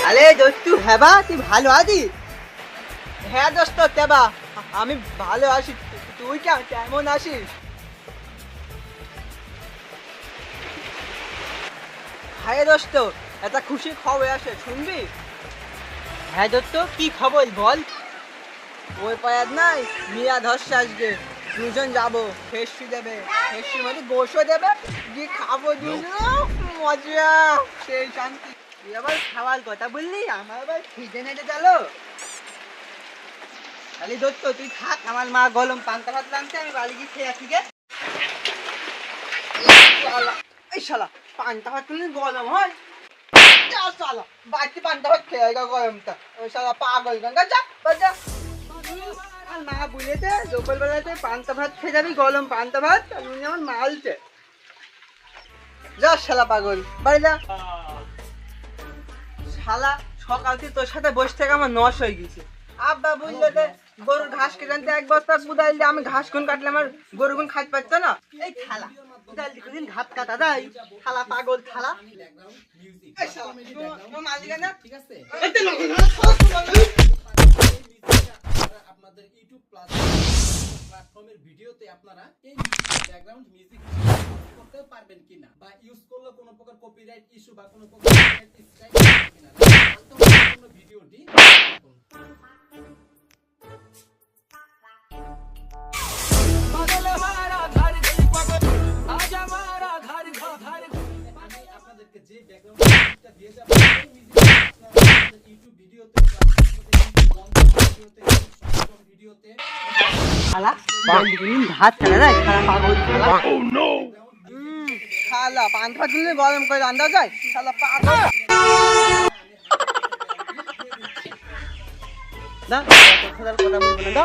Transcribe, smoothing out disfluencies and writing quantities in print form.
আরে দোস্ত হ্যাঁ বা তুই ভালো আছিস? হ্যাঁ দোস্ত তেবা আমি ভালো আছি। তুই কেমন আছিস? হ্যাঁ দোস্ত একটা খুশি খবর আসে শুনবি? হ্যাঁ দোস্ত কি খবর বল। ওই পায়াত নাই মিয়া ধরছে আজকে দুজন যাবো ফেসি দেবে ফেসির মধ্যে গোশও দেবে গিয়ে খাবো দুজন মজা সেই শান্তি। তুই আবার খাওয়ার কথা বললি আমার আবার খিদে নেটে গেল। খালি দোস্ত তুই থাক আমার মা গলম পান্তা ভাত লাগছে আমি বাড়ি গিয়ে খেয়ে আসি গে। এই শালা পান্তা ভাত তুলে গরম হয় যা শালা বাড়িতে পান্তা ভাত খেয়ে গা গরমটা ওই শালা পাগল গঙ্গা যা যা। আর মা বুঝেছে দুপুরবেলাতে পান্তা ভাত খেয়ে যাবি গরম পান্তা ভাত আর উনি আমার মালছে যা শালা পাগল বাড়ি যা। শালা সকাল থেকে তোর সাথে বসে থেকে আমার নশ হয়ে গেছে। আব্বা বললো যে গরুর ঘাস কেটে আনতে এক বস্তা কুদাল দিয়ে আমি ঘাস কোন কাটলে আমার গরু কোন খাইতে পারতো না। এই খালা কুদাল দিয়ে কোনদিন ঘাত কাটা দেয় খালা পাগল খালা। এই শালা তোমার মালিক না ঠিক আছে আপনাদের ইউটিউব প্ল্যাটফর্মের ভিডিওতে আপনারা এই ব্যাকগ্রাউন্ড মিউজিক করতে পারবেন কিনা বা ইউজ করলে কোনো প্রকার কপিরাইট ইস্যু বা কোনো প্রকার স্ট্রাইক কিনা সম্পূর্ণ ভিডিওটি আমি আপনাদেরকে যে ব্যাকগ্রাউন্ড মিউজিকটা দিয়ে যাব এই মিউজিকটা আপনারা ইউটিউব ভিডিওতে ভিডিওতে খালা ঘাত কাটা দেয় খালা পাগল খালা। খালা পান্তা ভাত দিলে গরম করে রান্না যায় খালা পাগল না কথা বলবো না।